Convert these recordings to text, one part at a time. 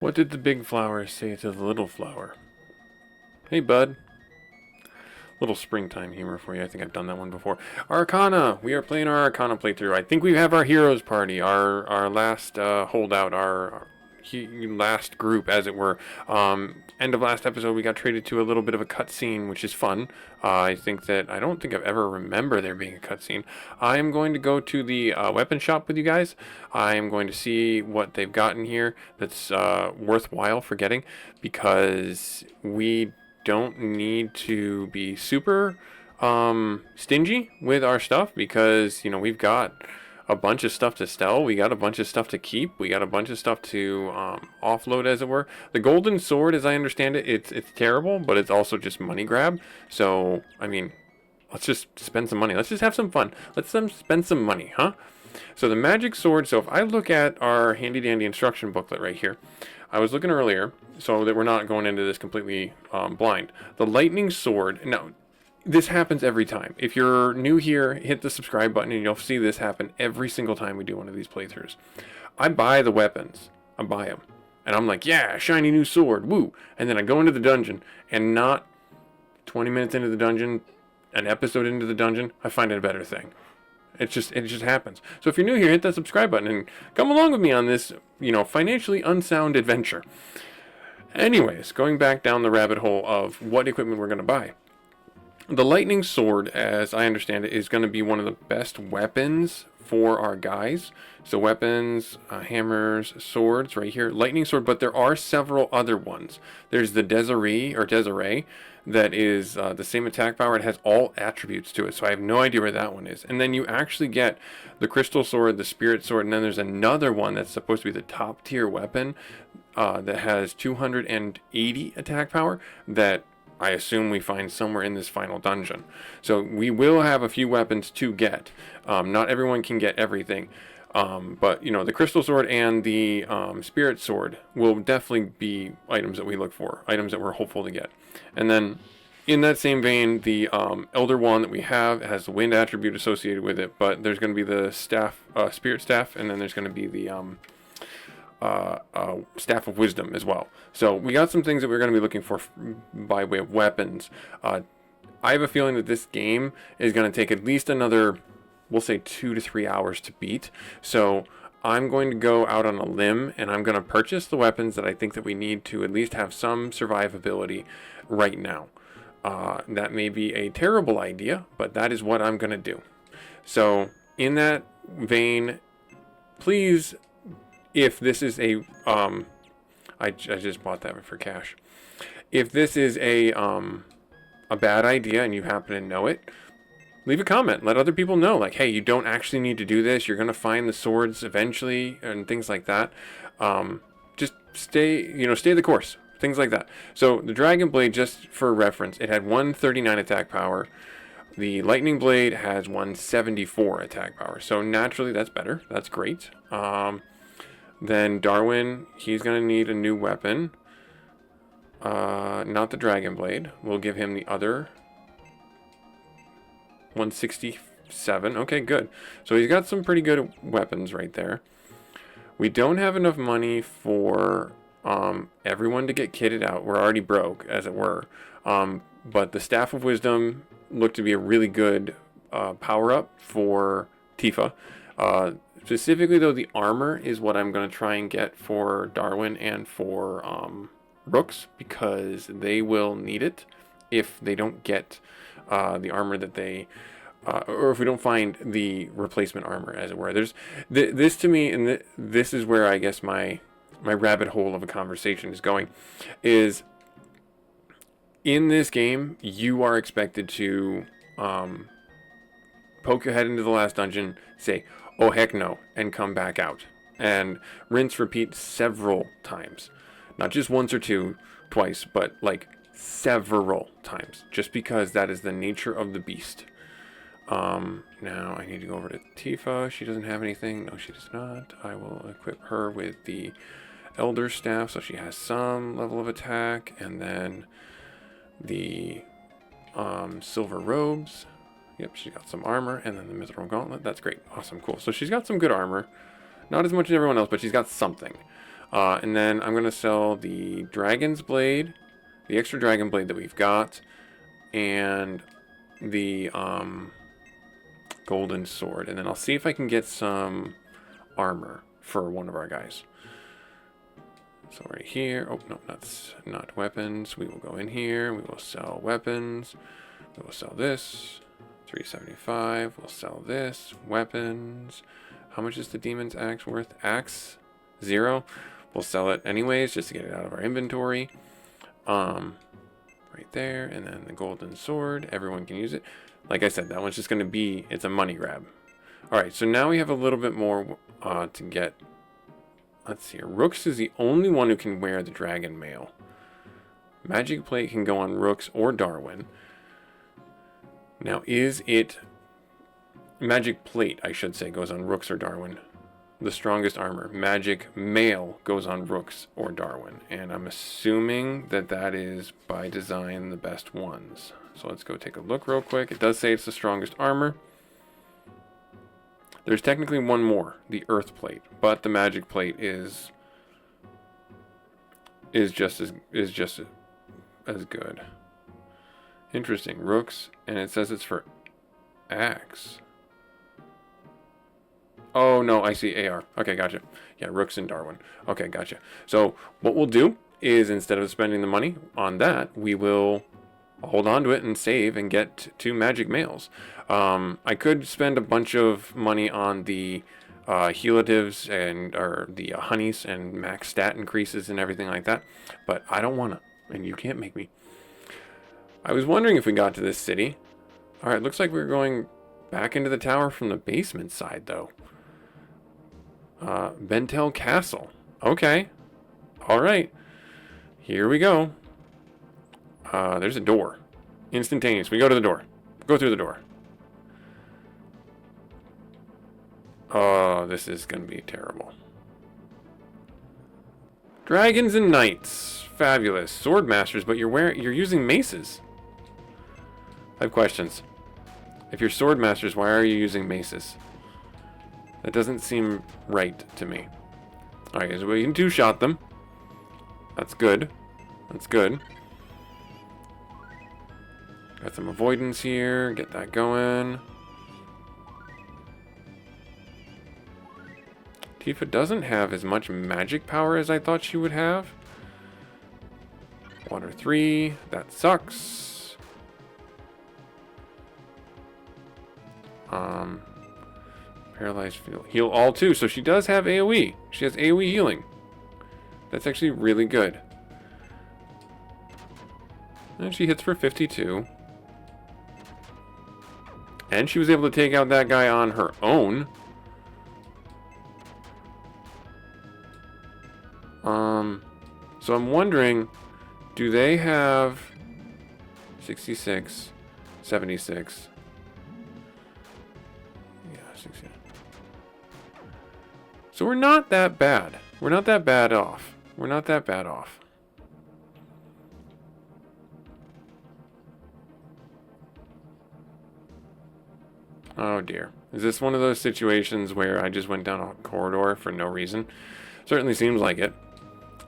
What did the big flower say to the little flower? Hey, bud. Little springtime humor for you. I think I've done that one before. Arcana. We are playing our Arcana playthrough. I think we have our heroes party, our last holdout, our last group, as it were. End of last episode, we got traded to a little bit of a cutscene, which is fun. I don't think I've ever remember there being a cutscene. I am going to go to the weapon shop with you guys. I am going to see what they've got in here that's worthwhile for getting, because we don't need to be super stingy with our stuff, because we've got a bunch of stuff to sell, we got a bunch of stuff to keep, we got a bunch of stuff to offload, as it were. The golden sword, as I understand it, it's terrible, but it's also just money grab. So I mean, let's just spend some money, let's just have some fun, let's spend some money, huh? So the magic sword, so if I look at our handy dandy instruction booklet right here, I was looking earlier, so that we're not going into this completely blind. The lightning sword, now this happens every time. If you're new here, hit the subscribe button and you'll see this happen every single time we do one of these playthroughs. I buy the weapons, I buy them, and I'm like, yeah, shiny new sword, woo! And then I go into the dungeon, and not 20 minutes into the dungeon, an episode into the dungeon, I find it a better thing. It just happens. So if you're new here, hit that subscribe button and come along with me on this, financially unsound adventure. Anyways, going back down the rabbit hole of what equipment we're going to buy. The lightning sword, as I understand it, is going to be one of the best weapons for our guys. So weapons, hammers, swords right here. Lightning sword, but there are several other ones. There's the Desiree that is the same attack power. It has all attributes to it, so I have no idea where that one is. And then you actually get the crystal sword, the spirit sword, and then there's another one that's supposed to be the top tier weapon that has 280 attack power that I assume we find somewhere in this final dungeon. So we will have a few weapons to get. Not everyone can get everything. But, the crystal sword and the spirit sword will definitely be items that we look for. Items that we're hopeful to get. And then, in that same vein, the Elder Wand that we have has the wind attribute associated with it. But there's going to be the staff, spirit staff, and then there's going to be the staff of wisdom as well. So we got some things that we're going to be looking for by way of weapons. I have a feeling that this game is going to take at least another, we'll say 2 to 3 hours to beat. So I'm going to go out on a limb and I'm going to purchase the weapons that I think that we need to at least have some survivability right now. That may be a terrible idea, but that is what I'm going to do. So in that vein, please, if this is a I just bought that for cash. If this is a bad idea and you happen to know it, leave a comment. Let other people know, like, hey, you don't actually need to do this. You're gonna find the swords eventually and things like that. Just stay the course. Things like that. So the Dragon Blade, just for reference, it had 139 attack power. The Lightning Blade has 174 attack power. So naturally, that's better. That's great. Then Darwin, he's going to need a new weapon. Not the Dragon Blade. We'll give him the other 167. Okay, good. So he's got some pretty good weapons right there. We don't have enough money for everyone to get kitted out. We're already broke, as it were. But the Staff of Wisdom looked to be a really good power-up for Tifa. Specifically, though, the armor is what I'm going to try and get for Darwin and for Brooks, because they will need it if they don't get the armor that they, or if we don't find the replacement armor, as it were. There's this to me, and this is where I guess my rabbit hole of a conversation is going, is in this game, you are expected to poke your head into the last dungeon, say, oh heck no, and come back out. And rinse, repeat several times. Not just once or twice, but like several times. Just because that is the nature of the beast. Now I need to go over to Tifa. She doesn't have anything. No, she does not. I will equip her with the Elder Staff, so she has some level of attack. And then the Silver Robes. Yep, she's got some armor, and then the Mithril Gauntlet. That's great. Awesome, cool. So she's got some good armor. Not as much as everyone else, but she's got something. And then I'm going to sell the Dragon's Blade, the extra Dragon Blade that we've got, and the Golden Sword. And then I'll see if I can get some armor for one of our guys. So right here, oh no, that's not weapons. We will go in here, we will sell weapons. We will sell this, 375. We'll sell this, weapons. How much is the Demon's Axe worth? Axe, 0. We'll sell it anyways, just to get it out of our inventory. Right there, and then the Golden Sword. Everyone can use it. Like I said, that one's just going to be, it's a money grab. Alright, so now we have a little bit more to get. Let's see here. Rooks is the only one who can wear the Dragon Mail. Magic Plate can go on Rooks or Darwin. Now, is it... Magic Plate, I should say, goes on Rooks or Darwin. The strongest armor. Magic Mail goes on Rooks or Darwin. And I'm assuming that that is, by design, the best ones. So let's go take a look real quick. It does say it's the strongest armor. There's technically one more, the Earth Plate, but the Magic Plate is just as good. Interesting. Rooks, and it says it's for Axe. Oh no, I see AR. Okay, gotcha. Yeah, Rooks and Darwin. Okay, gotcha. So what we'll do is, instead of spending the money on that, we will hold on to it and save and get 2 magic mails. I could spend a bunch of money on the helatives or the honeys and max stat increases and everything like that, but I don't want to, and you can't make me. I was wondering if we got to this city. All right, looks like we're going back into the tower from the basement side, though. Bentel Castle. Okay. All right. Here we go. There's a door. Instantaneous. We go to the door. Go through the door. Oh, this is going to be terrible. Dragons and knights. Fabulous. Sword masters, but you're using maces. I have questions. If you're sword masters, why are you using maces? That doesn't seem right to me. Alright, so we can 2-shot them. That's good. That's good. Got some avoidance here. Get that going. Tifa doesn't have as much magic power as I thought she would have. Water 3. That sucks. Paralyzed field. Heal all 2. So she does have AoE. She has AoE healing. That's actually really good. And she hits for 52. And she was able to take out that guy on her own. So I'm wondering, do they have 66, 76? Yeah, 60. So we're not that bad. We're not that bad off. We're not that bad off. Oh dear. Is this one of those situations where I just went down a corridor for no reason? Certainly seems like it.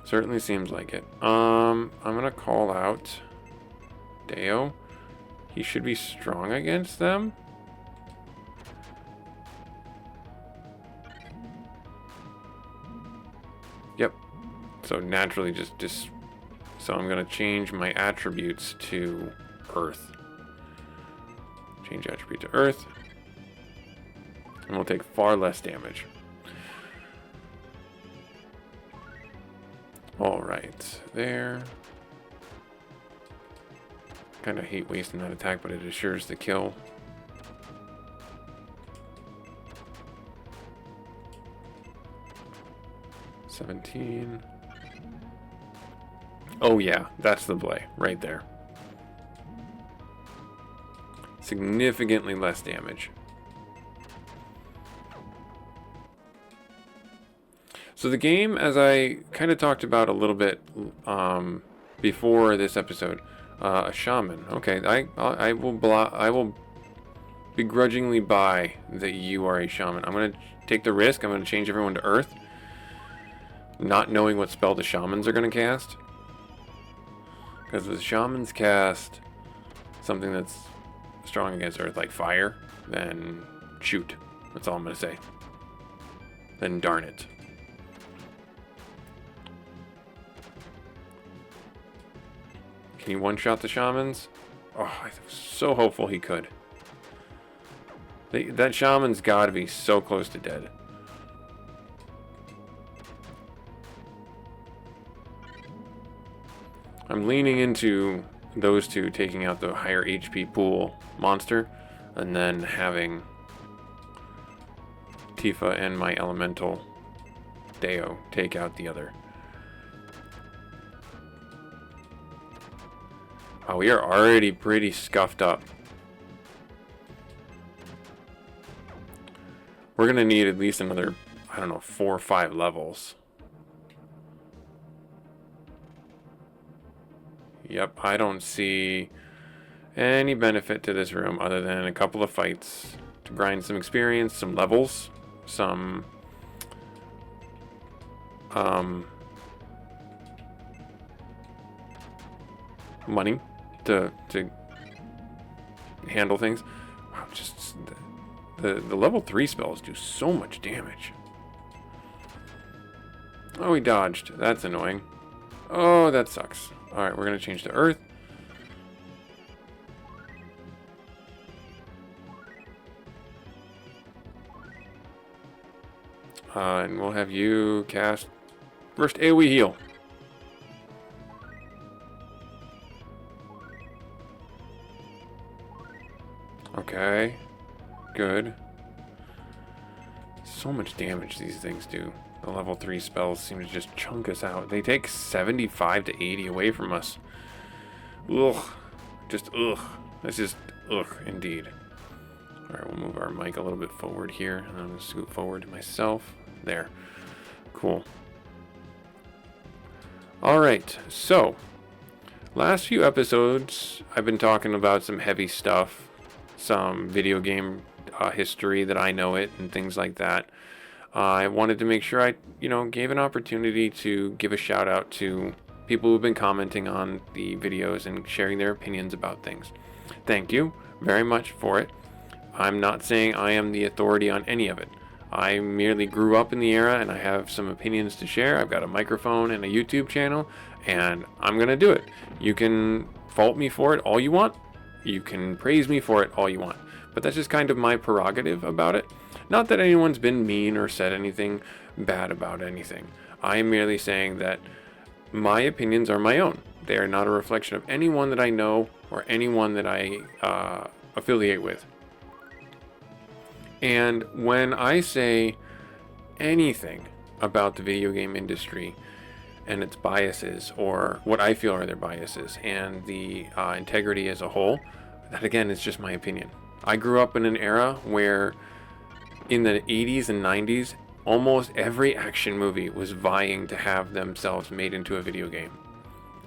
Certainly seems like it. I'm gonna call out Deo. He should be strong against them. Yep. So naturally just so I'm gonna change my attributes to Earth. Change attribute to Earth. And we'll take far less damage. Alright, there. Kind of hate wasting that attack, but it assures the kill. $17. Oh yeah, that's the play, right there. Significantly less damage. So the game, as I kind of talked about a little bit before this episode, a shaman. Okay, I will begrudgingly buy that you are a shaman. I'm gonna take the risk. I'm gonna change everyone to Earth. not knowing what spell the shamans are going to cast. Because if the shamans cast something that's strong against earth, like fire, then shoot. That's all I'm going to say. Then darn it. Can you one-shot the shamans? Oh, I was so hopeful he could. That shaman's got to be so close to dead. I'm leaning into those two taking out the higher HP pool monster, and then having Tifa and my elemental Deo take out the other. Oh, we are already pretty scuffed up. We're gonna need at least another, I don't know, 4 or 5 levels. Yep, I don't see any benefit to this room other than a couple of fights to grind some experience, some levels, some money to handle things. Wow, just the level 3 spells do so much damage. Oh, he dodged. That's annoying. Oh, that sucks. Alright, we're going to change to earth. And we'll have you cast first AoE heal. Okay. Good. So much damage these things do. The level 3 spells seem to just chunk us out. They take 75 to 80 away from us. Ugh. Just ugh. That's just ugh, indeed. Alright, we'll move our mic a little bit forward here. And I'm going to scoot forward myself. There. Cool. Alright, so. Last few episodes, I've been talking about some heavy stuff. Some video game history that I know it and things like that. I wanted to make sure I, gave an opportunity to give a shout out to people who've been commenting on the videos and sharing their opinions about things. Thank you very much for it. I'm not saying I am the authority on any of it. I merely grew up in the era and I have some opinions to share. I've got a microphone and a YouTube channel and I'm going to do it. You can fault me for it all you want. You can praise me for it all you want. But that's just kind of my prerogative about it. Not that anyone's been mean or said anything bad about anything. I am merely saying that my opinions are my own. They are not a reflection of anyone that I know or anyone that I affiliate with. And when I say anything about the video game industry and its biases, or what I feel are their biases, and the integrity as a whole, that again is just my opinion. I grew up in an era where in the 80s and 90s, almost every action movie was vying to have themselves made into a video game.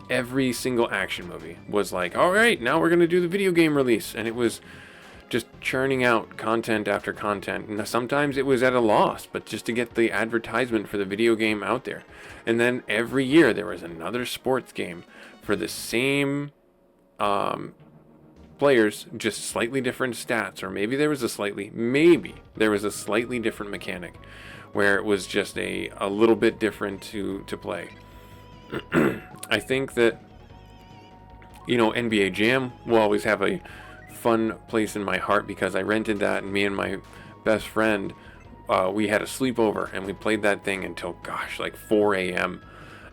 Every single action movie was like, all right, now we're going to do the video game release. And it was just churning out content after content. And sometimes it was at a loss, but just to get the advertisement for the video game out there. And then every year there was another sports game for the same players, just slightly different stats, or maybe there was a slightly different mechanic where it was just a little bit different to play. I think that, NBA Jam will always have a fun place in my heart because I rented that, and me and my best friend, we had a sleepover and we played that thing until, like 4 a.m.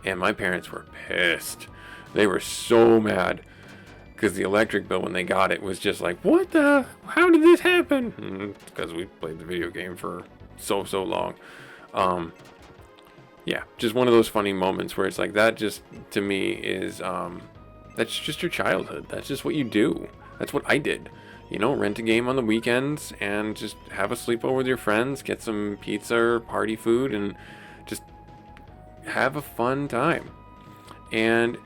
And my parents were pissed. They were so mad because the electric bill when they got it was just like, how did this happen? Because we played the video game for so long. Yeah, just one of those funny moments where it's like that. Just to me is that's just your childhood. That's just what you do. That's what I did. Rent a game on the weekends and just have a sleepover with your friends, get some pizza or party food, and just have a fun time. And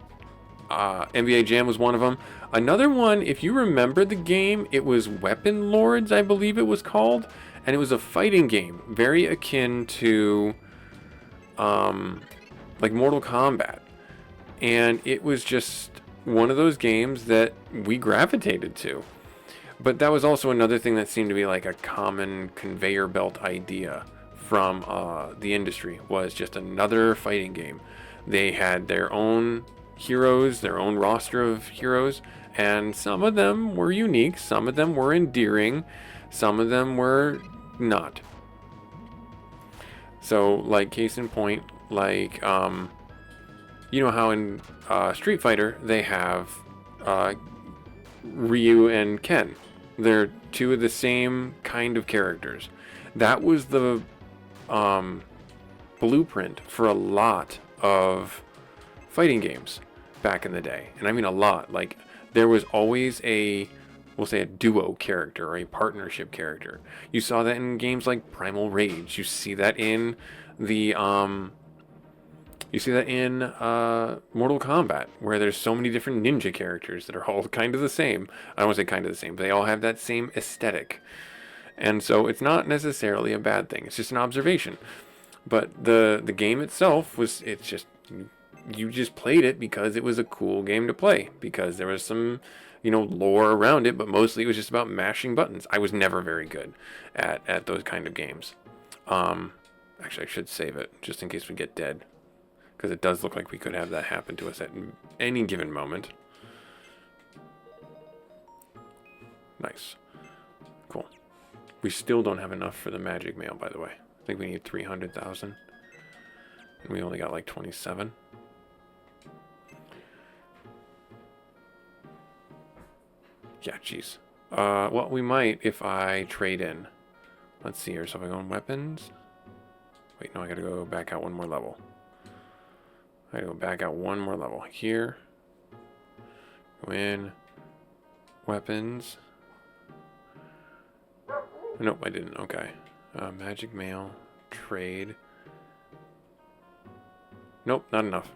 NBA Jam was one of them. Another one, if you remember the game, it was Weapon Lords, I believe it was called, and it was a fighting game, very akin to like Mortal Kombat. And it was just one of those games that we gravitated to. But that was also another thing that seemed to be like a common conveyor belt idea from the industry, was just another fighting game. They had their own heroes, their own roster of heroes, and some of them were unique, some of them were endearing, some of them were not. So, like, case in point, like, you know how in Street Fighter they have Ryu and Ken. They're two of the same kind of characters. That was the blueprint for a lot of fighting games back in the day. And I mean a lot. Like, there was always a, we'll say, a duo character or a partnership character. You saw that in games like Primal Rage. You see that in the Mortal Kombat, where there's so many different ninja characters that are all kind of the same. I don't want to say kind of the same, but they all have that same aesthetic. And so it's not necessarily a bad thing. It's just an observation. But the game itself was, it's just, you just played it because it was a cool game to play, because there was some, you know, lore around it, but mostly it was just about mashing buttons. I was never very good at those kind of games. Actually, I should save it just in case we get dead, because it does look like we could have that happen to us at any given moment. Nice. Cool. We still don't have enough for the magic mail, by the way. I think we need 300,000. And we only got like 27. Yeah, jeez. Well, we might if I trade in. Let's see here. So if I go on weapons. Wait, no, I gotta go back out one more level. I gotta go back out one more level. Here. Go in. Weapons. Nope, I didn't. Okay. Magic mail. Trade. Nope, not enough.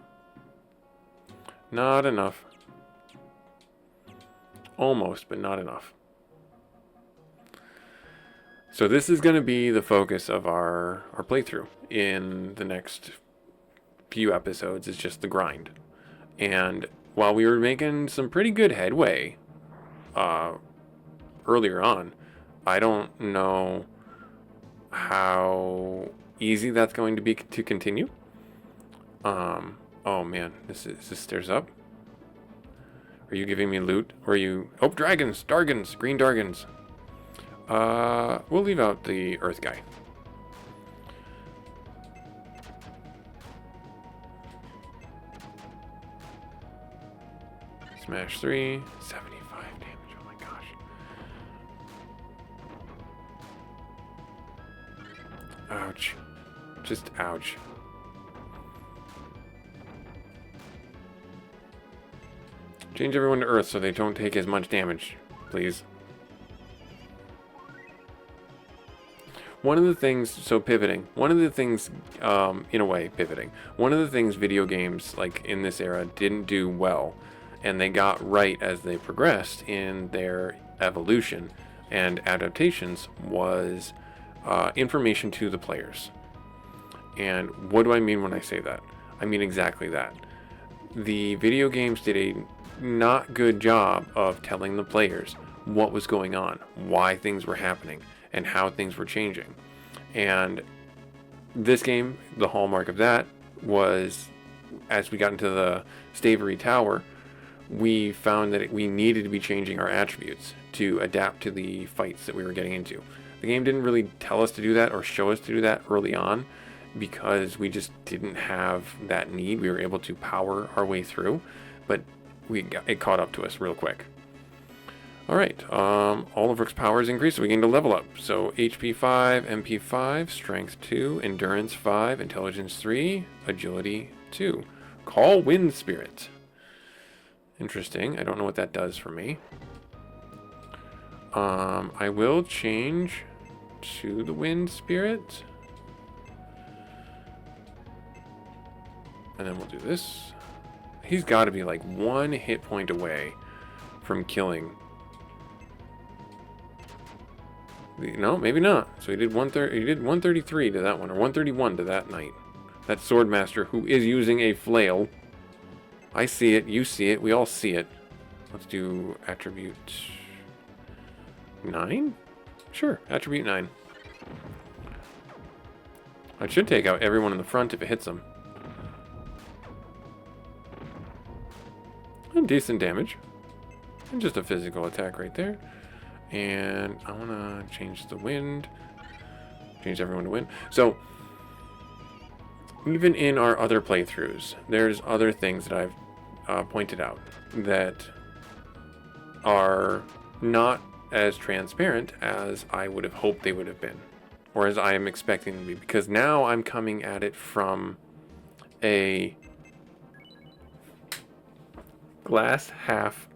Not enough. Almost, but not enough. So this is going to be the focus of our playthrough in the next few episodes, is just the grind. And while we were making some pretty good headway earlier on, I don't know how easy that's going to be to continue. Oh man, is this stairs up? Are you giving me loot? Or are you... Oh, dragons! Dargons! Green Dargons! We'll leave out the earth guy. Smash 3. 75 damage. Oh my gosh. Ouch. Just ouch. Change everyone to earth so they don't take as much damage, please. One of the things, so pivoting, one of the things, in a way, pivoting, one of the things video games, like, in this era didn't do well, and they got right as they progressed in their evolution and adaptations, was information to the players. And what do I mean when I say that? I mean exactly that. The video games did a not good job of telling the players what was going on, why things were happening, and how things were changing. And this game, the hallmark of that was, as we got into the Stavery Tower, we found that we needed to be changing our attributes to adapt to the fights that we were getting into. The game didn't really tell us to do that or show us to do that early on, because we just didn't have that need. We were able to power our way through, but it caught up to us real quick. Alright, all of Rook's powers increased, so we gained a level up. So HP 5, MP 5, Strength 2, Endurance 5, Intelligence 3, Agility 2. Call Wind Spirit. Interesting. I don't know what that does for me. I will change to the Wind Spirit. And then we'll do this. He's got to be like one hit point away from killing. No, maybe not. So he did 133 to that one, or 131 to that knight. that sword master who is using a flail. I see it, you see it, we all see it. Let's do attribute 9? Sure, attribute 9. I should take out everyone in the front if it hits them. And decent damage. And just a physical attack right there. And I want to change the wind. Change everyone to wind. So, even in our other playthroughs, there's other things that I've pointed out that are not as transparent as I would have hoped they would have been, or as I am expecting them to be, because now I'm coming at it from a glass half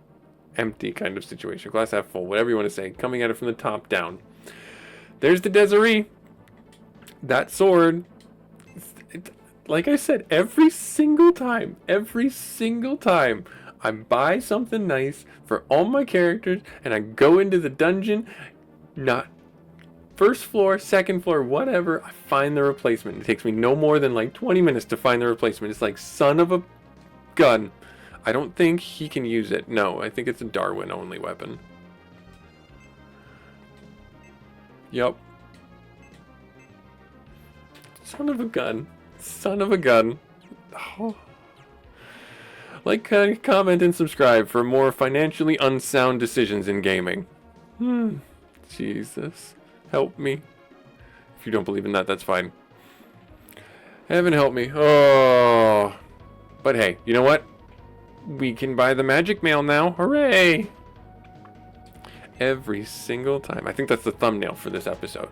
empty kind of situation, glass half full, whatever you want to say, coming at it from the top down. There's the Desiree. That sword, like I said, every single time I buy something nice for all my characters and I go into the dungeon, not first floor, second floor, whatever, I find the replacement. It takes me no more than like 20 minutes to find the replacement. It's like, son of a gun. I don't think he can use it. No, I think it's a Darwin only weapon. Yup. Son of a gun. Son of a gun. Oh. Like, comment, and subscribe for more financially unsound decisions in gaming. Jesus. Help me. If you don't believe in that, that's fine. Heaven help me. Oh. But hey, you know what? We can buy the magic mail now. Hooray! Every single time. I think that's the thumbnail for this episode.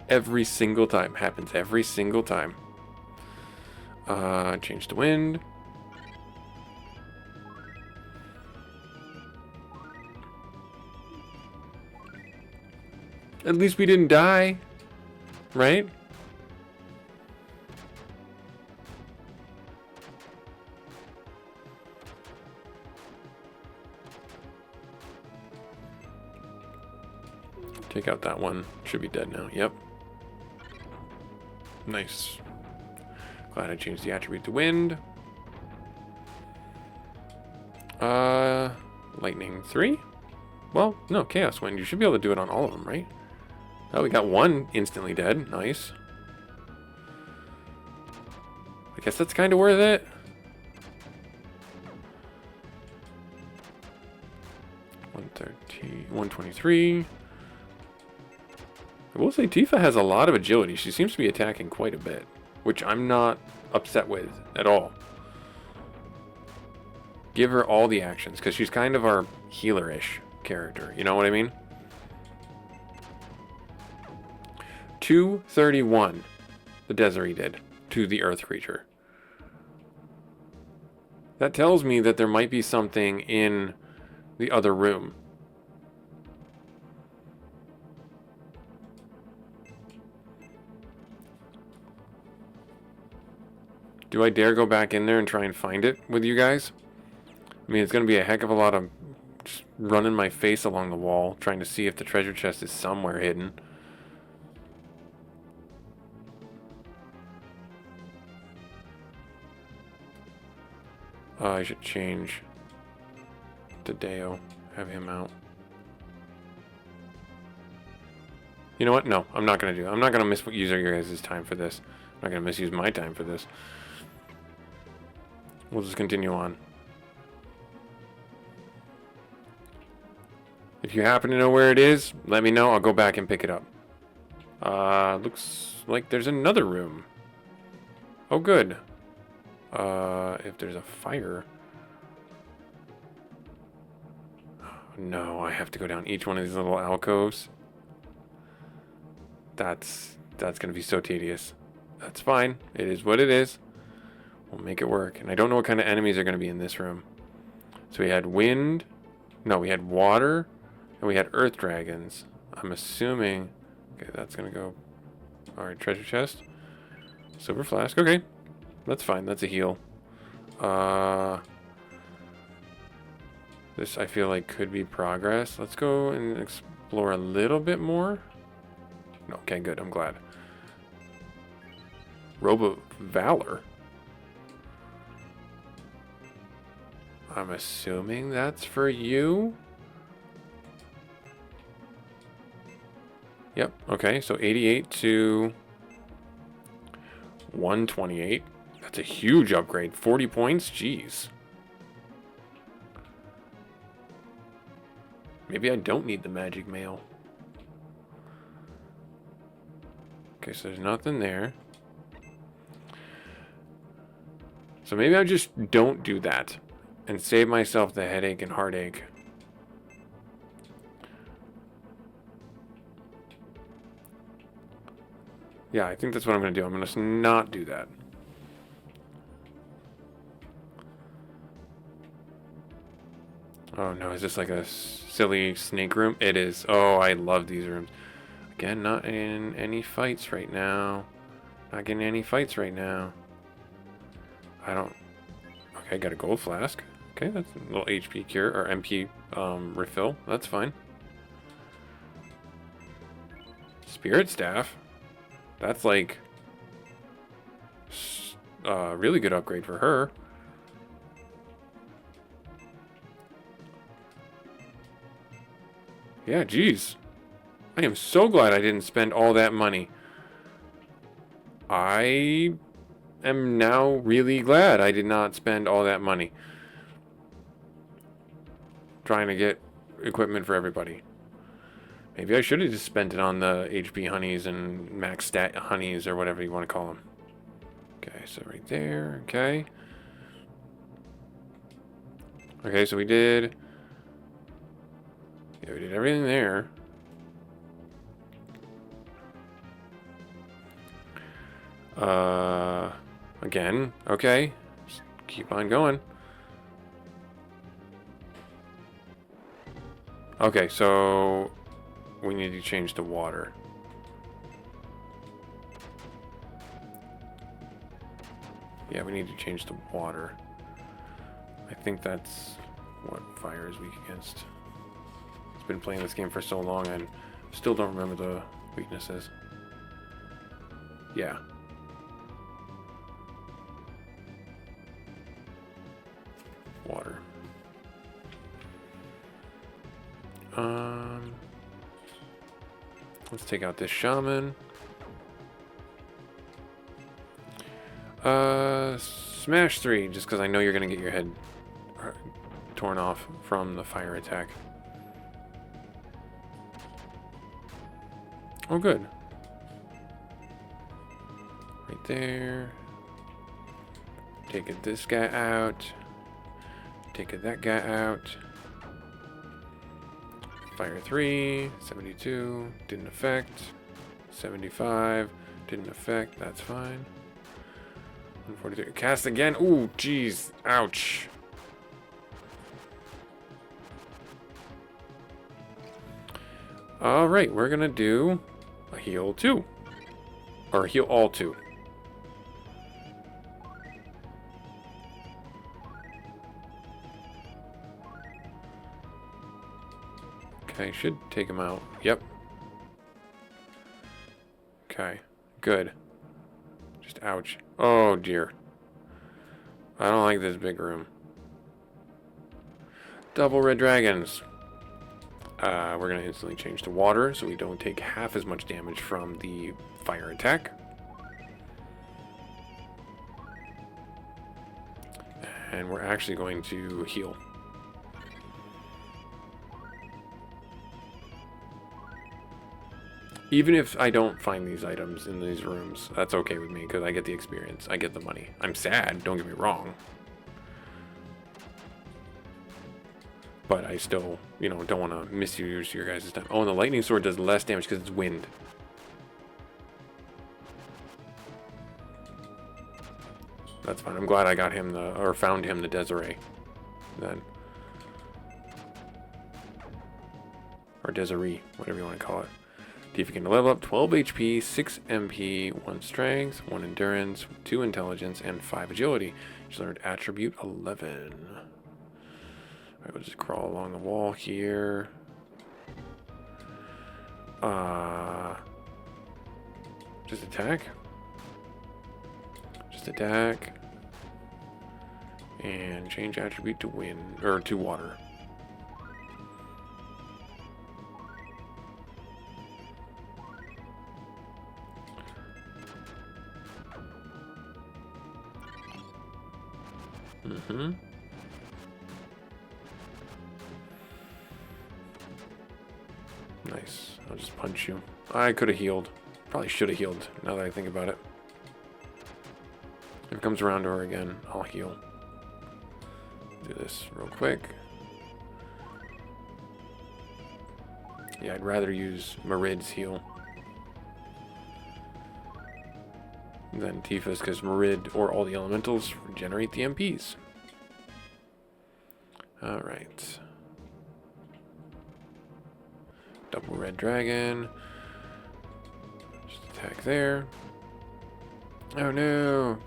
Every single time. Happens every single time. Change the wind. At least we didn't die. Right? Take out that one. Should be dead now. Yep. Nice. Glad I changed the attribute to wind. Lightning 3? Well, no, Chaos Wind. You should be able to do it on all of them, right? Oh, we got one instantly dead. Nice. I guess that's kind of worth it. $130, $123. I will say Tifa has a lot of agility. She seems to be attacking quite a bit, which I'm not upset with at all. Give her all the actions, because she's kind of our healer-ish character. You know what I mean? 231, the Desiree did, to the Earth creature. That tells me that there might be something in the other room. Do I dare go back in there and try and find it with you guys? I mean, it's going to be a heck of a lot of just running my face along the wall, trying to see if the treasure chest is somewhere hidden. I should change to Deo. Have him out. You know what? No, I'm not going to do it. I'm not going to misuse your guys' time for this. I'm not going to misuse my time for this. We'll just continue on. If you happen to know where it is, let me know. I'll go back and pick it up. Looks like there's another room. Oh, good. If there's a fire... No, I have to go down each one of these little alcoves. That's going to be so tedious. That's fine. It is what it is. We'll make it work. And I don't know what kind of enemies are going to be in this room. So we had wind. No, we had water. And we had earth dragons. I'm assuming... Okay, that's going to go... Alright, treasure chest. Silver flask. Okay. That's fine. That's a heal. This, I feel like, could be progress. Let's go and explore a little bit more. Okay, good. I'm glad. Robe of Valor. I'm assuming that's for you. Yep, okay, so 88 to 128. That's a huge upgrade. 40 points? Jeez. Maybe I don't need the magic mail. Okay, so there's nothing there. So maybe I just don't do that and save myself the headache and heartache. Yeah, I think that's what I'm going to do. I'm going to not do that. Oh no, is this like a silly snake room? It is. Oh, I love these rooms. Again, not in any fights right now. Not getting any fights right now. I don't... Okay, got a gold flask. Okay, that's a little HP cure, or MP refill. That's fine. Spirit staff. That's like... really good upgrade for her. Yeah, geez. I am so glad I didn't spend all that money. I am now really glad I did not spend all that money trying to get equipment for everybody. Maybe I should have just spent it on the HP honeys and max stat honeys or whatever you want to call them. Okay, so right there, okay. Okay, so we did... Yeah, we did everything there. Again, okay. Just keep on going. Okay, so we need to change the water. Yeah, we need to change the water. I think that's what fire is weak against. It's been playing this game for so long and still don't remember the weaknesses. Yeah. Water. Let's take out this shaman. Smash 3, just because I know you're gonna get your head torn off from the fire attack. Oh, good. Right there. Take this guy out. Take that guy out. Fire 3, 72, didn't affect. 75, didn't affect, that's fine. 143, cast again. Ooh, jeez, ouch. Alright, we're gonna do a heal 2. Or heal all 2. Okay, should take him out. Yep. Okay, good. Just ouch. Oh dear. I don't like this big room. Double red dragons. We're going to instantly change to water so we don't take half as much damage from the fire attack. And we're actually going to heal. Even if I don't find these items in these rooms, that's okay with me because I get the experience. I get the money. I'm sad, don't get me wrong. But I still, you know, don't want to misuse your guys' time. Oh, and the lightning sword does less damage because it's wind. That's fine. I'm glad I got him or found him the Desiree. Then. Or Desiree, whatever you want to call it. If you can level up 12 HP, 6 MP, 1 strength, 1 endurance, 2 intelligence, and 5 agility. You learned attribute 11. Alright, we'll just crawl along the wall here. Just attack. Just attack. And change attribute to wind, or to water. Nice. I'll just punch you. I could have healed. Probably should have healed, now that I think about it. If it comes around to her again, I'll heal. Do this real quick. Yeah, I'd rather use Marid's heal than Tifa's, because Marid or all the elementals regenerate the MPs. Alright. Double red dragon. Just attack there. Oh no!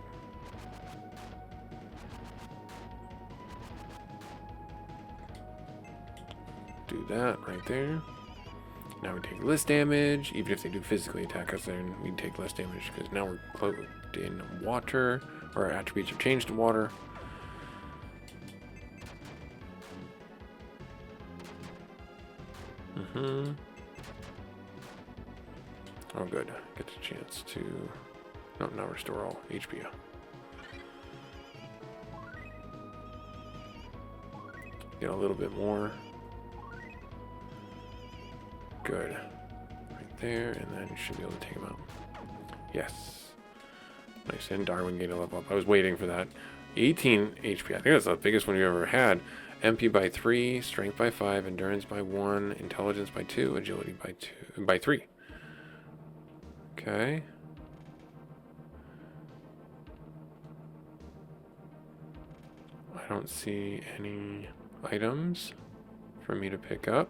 Do that right there. Now we take less damage. Even if they do physically attack us, then we take less damage because now we're cloaked in water, or our attributes are changed to water. Oh, good. Get the chance to. No, now restore all HP. Get a little bit more. Good. Right there, and then you should be able to take him out. Yes. Nice, and Darwin gained a level up. I was waiting for that. 18 HP. I think that's the biggest one you ever had. MP by 3, Strength by 5, Endurance by 1, Intelligence by 2, Agility by 3. Okay. I don't see any items for me to pick up.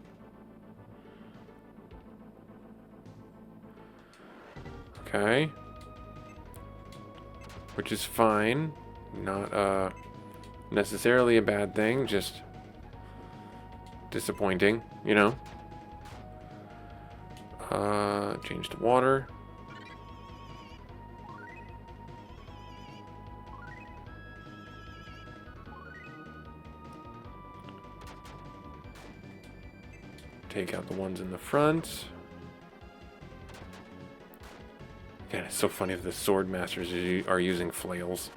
Okay. Which is fine. Not necessarily a bad thing, just disappointing, you know. Change to water. Take out the ones in the front. God, it's so funny if the sword masters are using flails.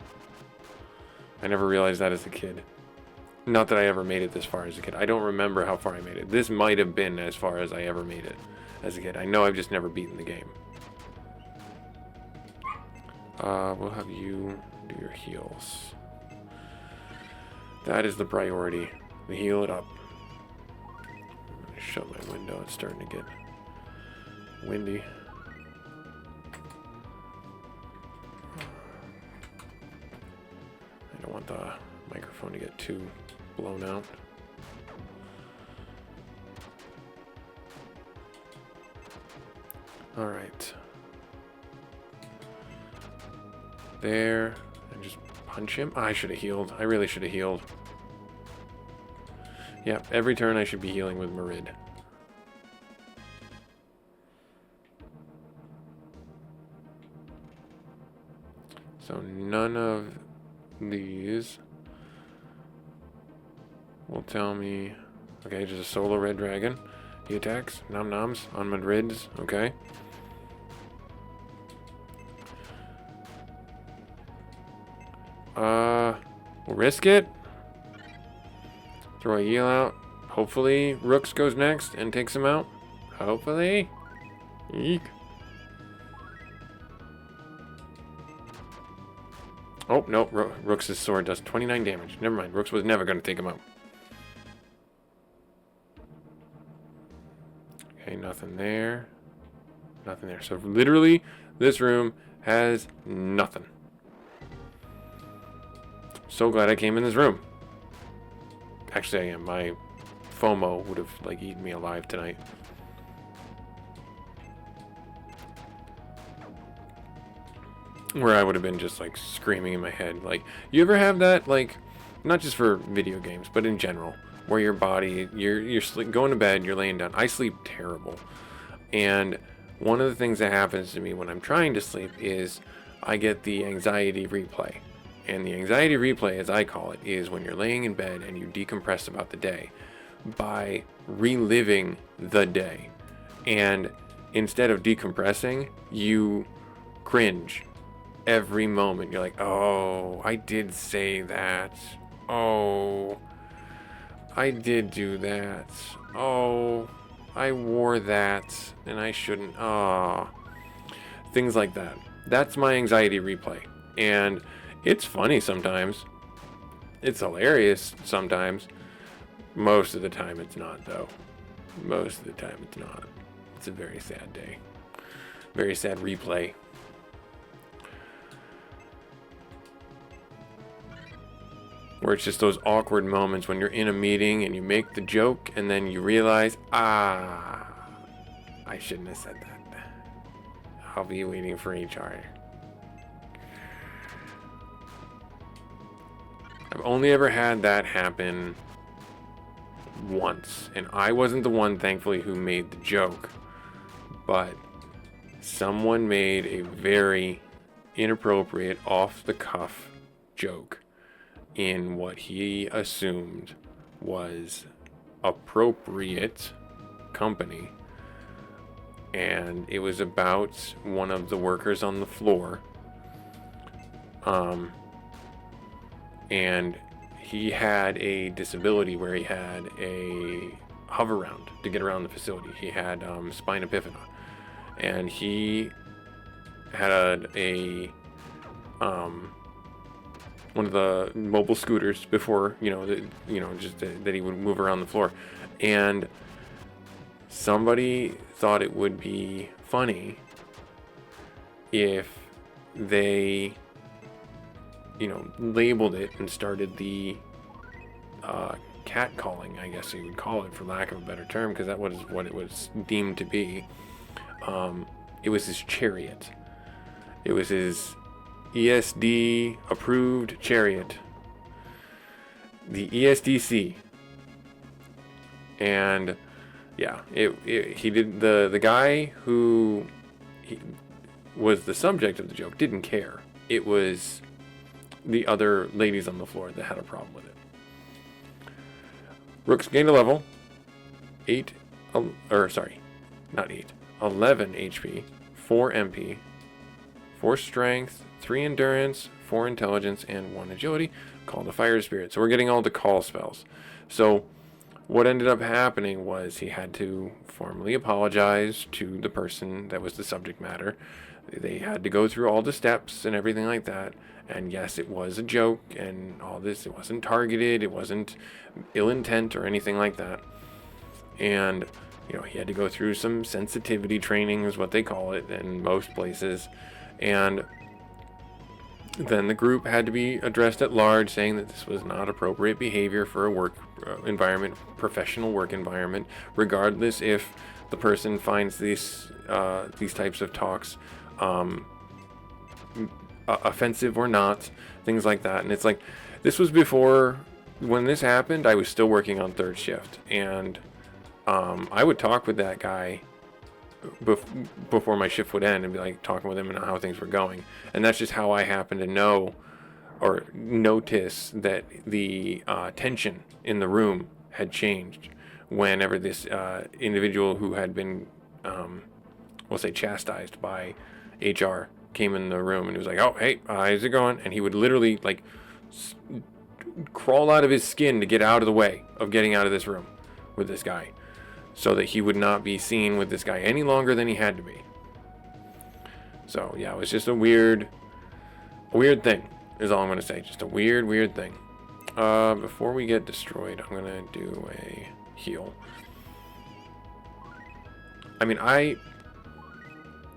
I never realized that as a kid. Not that I ever made it this far as a kid. I don't remember how far I made it. This might have been as far as I ever made it as a kid. I know I've just never beaten the game. We'll have you do your heals. That is the priority. We heal it up. I'm gonna shut my window. It's starting to get windy. I don't want the microphone to get too blown out. All right. There. And just punch him. I should have healed. I really should have healed. Yeah, every turn I should be healing with Marid. So none of these will tell me. Okay, just a solo red dragon. He attacks. Nom noms on Madrid's. Okay. We'll risk it. Throw a heal out. Hopefully Rooks goes next and takes him out. Hopefully. Eek. Oh, no. Rooks' sword does 29 damage. Never mind. Rooks was never going to take him out. Okay, nothing there. Nothing there. So literally, this room has nothing. So glad I came in this room. Actually, I am. My FOMO would have, like, eaten me alive tonight. Where I would have been just, like, screaming in my head. Like, you ever have that, like, not just for video games, but in general, where your body, you're going to bed, you're laying down. I sleep terrible. And one of the things that happens to me when I'm trying to sleep is I get the anxiety replay. And the anxiety replay, as I call it, is when you're laying in bed and you decompress about the day by reliving the day. And instead of decompressing, you cringe every moment. You're like, oh, I did say that. Oh, I did do that. Oh, I wore that and I shouldn't. Oh, things like that. That's my anxiety replay. And it's funny sometimes. It's hilarious sometimes. Most of the time it's not, though. Most of the time it's not. It's a very sad day. Very sad replay. Where it's just those awkward moments when you're in a meeting and you make the joke and then you realize, I shouldn't have said that. I'll be waiting for HR. I've only ever had that happen once, and I wasn't the one, thankfully, who made the joke, but someone made a very inappropriate, off-the-cuff joke in what he assumed was appropriate company, and it was about one of the workers on the floor, and he had a disability where he had a hover round to get around the facility. He had spina bifida, and he had a one of the mobile scooters before, just that he would move around the floor. And somebody thought it would be funny if they labeled it and started the catcalling, I guess you would call it, for lack of a better term, because that was what it was deemed to be. It was his chariot. It was his ESD approved chariot, the ESDC. And yeah, he did, the guy who was the subject of the joke didn't care. It was the other ladies on the floor that had a problem with it. Rooks gained a level, 11 HP, 4 MP, 4 strength, 3 endurance, 4 intelligence, and 1 agility, called the fire spirit. So we're getting all the call spells. So what ended up happening was he had to formally apologize to the person that was the subject matter. They had to go through all the steps and everything like that. And yes, it was a joke and all this. It wasn't targeted. It wasn't ill intent or anything like that. And, he had to go through some sensitivity training is what they call it in most places. And then the group had to be addressed at large, saying that this was not appropriate behavior for a work environment, professional work environment, regardless if the person finds these types of talks offensive or not, things like that. And it's like, this was before, when this happened, I was still working on third shift, and I would talk with that guy before my shift would end and be like talking with him and how things were going. And that's just how I happened to know or notice that the tension in the room had changed whenever this individual who had been, we'll say, chastised by HR came in the room, and he was like, "Oh, hey, how's it going?" And he would literally like crawl out of his skin to get out of the way of getting out of this room with this guy, so that he would not be seen with this guy any longer than he had to be. So yeah, it was just a weird thing, is all I'm going to say. Just a weird thing. Before we get destroyed, I'm going to do a heal. I mean, I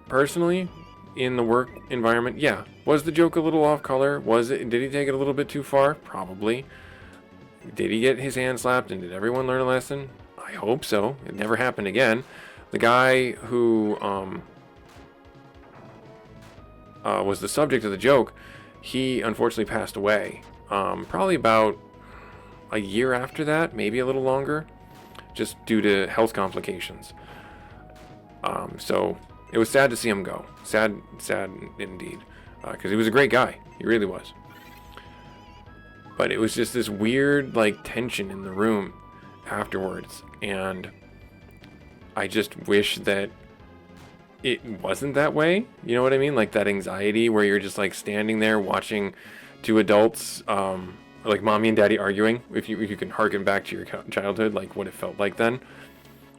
personally, in the work environment, yeah, was the joke a little off color? Did he take it a little bit too far? Probably. Did he get his hand slapped, and did everyone learn a lesson? I hope so. It never happened again. The guy who was the subject of the joke, he unfortunately passed away. Probably about a year after that, maybe a little longer, just due to health complications. So it was sad to see him go. Sad indeed. because he was a great guy. He really was. But it was just this weird, like, tension in the room afterwards. And I just wish that it wasn't that way. You know what I mean? Like that anxiety where you're just like standing there watching two adults, like mommy and daddy arguing. If you can harken back to your childhood, like what it felt like then.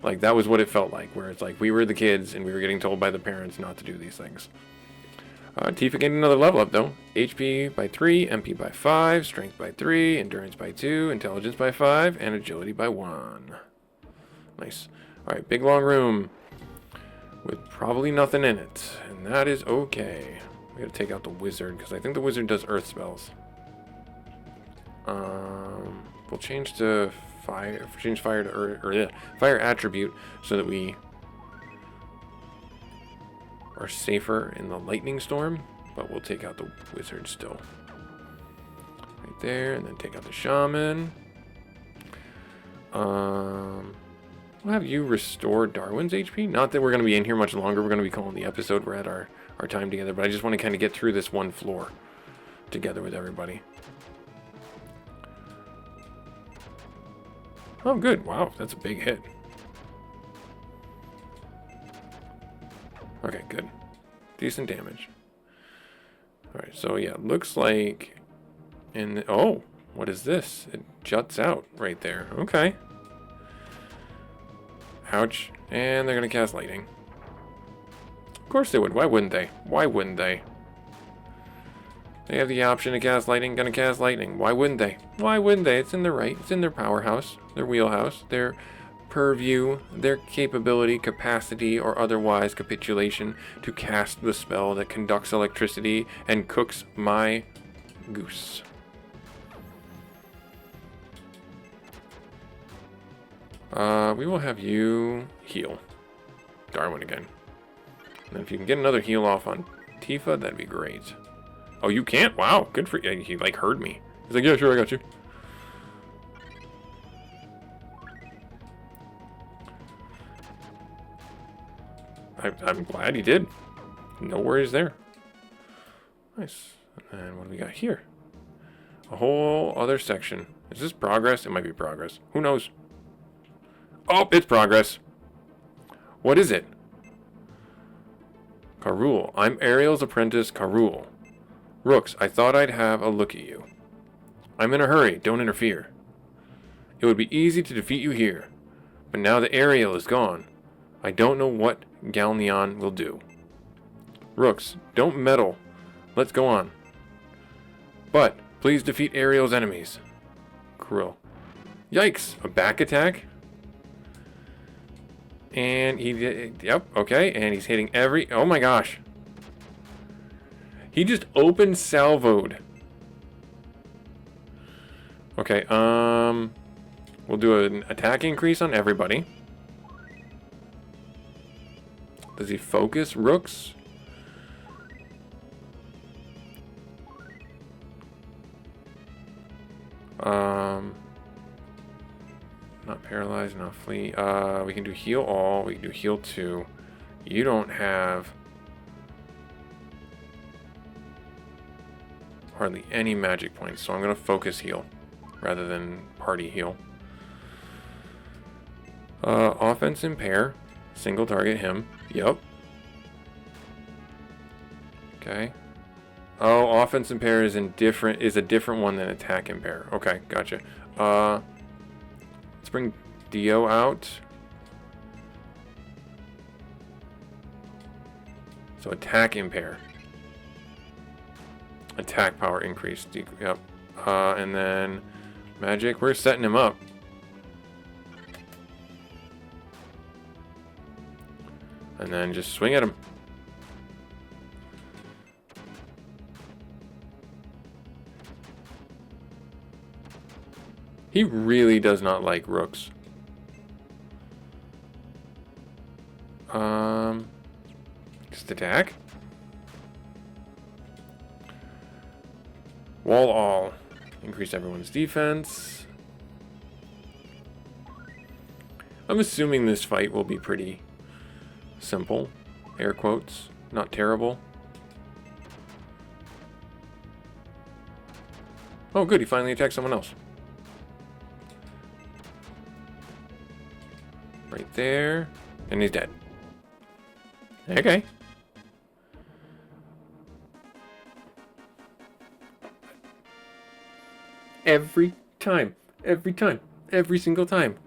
Like that was what it felt like, where it's like we were the kids and we were getting told by the parents not to do these things. Tifa gained another level up though. HP by 3, MP by 5, Strength by 3, Endurance by 2, Intelligence by 5, and Agility by 1. Nice. Alright, big long room with probably nothing in it, and that is okay. We gotta take out the wizard, because I think the wizard does earth spells. We'll change to fire, change fire to earth, or yeah, fire attribute, so that we are safer in the lightning storm, but we'll take out the wizard still. Right there, and then take out the shaman. We'll have you restore Darwin's HP. Not that we're going to be in here much longer. We're going to be calling the episode. We're at our time together, but I just want to kind of get through this one floor together with everybody. Oh, good. Wow, that's a big hit. Okay, good. Decent damage. Alright, so yeah, looks like oh, what is this? It juts out right there. Okay. Ouch. And they're gonna cast lightning. Of course they would. Why wouldn't they? Why wouldn't they? They have the option to cast lightning, gonna cast lightning. Why wouldn't they? Why wouldn't they? It's in their right. It's in their powerhouse, their wheelhouse, their purview, their capability, capacity, or otherwise capitulation to cast the spell that conducts electricity and cooks my goose. We will have you heal Darwin again. And if you can get another heal off on Tifa, that'd be great. Oh, you can't? Wow, good for you. He like heard me. He's like, yeah, sure, I got you. I'm glad he did. No worries there. Nice. And what do we got here? A whole other section. Is this progress? It might be progress. Who knows? Oh, it's progress. What is it? Karul. I'm Ariel's apprentice, Karul. Rooks, I thought I'd have a look at you. I'm in a hurry. Don't interfere. It would be easy to defeat you here. But now that Ariel is gone, I don't know what Galneon will do. Rooks, don't meddle. Let's go on. But, please defeat Ariel's enemies. Karul. Yikes! A back attack? And he did, yep, okay, and he's hitting every, oh my gosh. He just open salvoed. Okay, we'll do an attack increase on everybody. Does he focus Rooks? Not paralyzed, not flee. We can do heal all. We can do heal 2. You don't have hardly any magic points, so I'm going to focus heal rather than party heal. Offense impair. Single target him. Yep. Okay. Oh, offense impair is a different one than attack impair. Okay, gotcha. Let's bring Dio out. So attack impair. Attack power increase. Yep. And then magic. We're setting him up. And then just swing at him. He really does not like Rooks. Just attack. Wall all. Increase everyone's defense. I'm assuming this fight will be pretty simple. Air quotes. Not terrible. Oh, good. He finally attacked someone else. Right there. And he's dead. Okay. Every time. Every time. Every single time.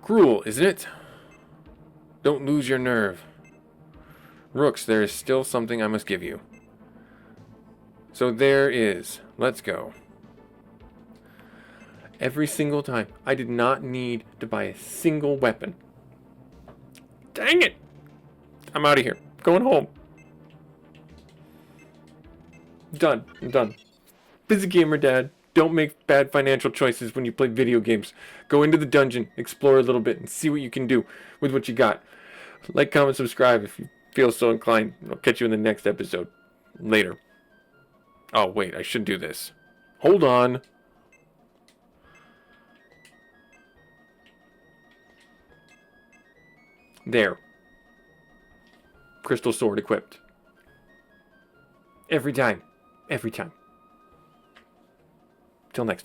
Cruel, isn't it? Don't lose your nerve. Rooks, there is still something I must give you. So there is. Let's go. Every single time. I did not need to buy a single weapon. Dang it! I'm out of here. Going home. Done. I'm done. Busygamerdad. Don't make bad financial choices when you play video games. Go into the dungeon, explore a little bit, and see what you can do with what you got. Like, comment, subscribe if you feel so inclined. I'll catch you in the next episode. Later. Oh, wait, I should do this. Hold on. There. Crystal sword equipped. Every time. Every time. Till next time.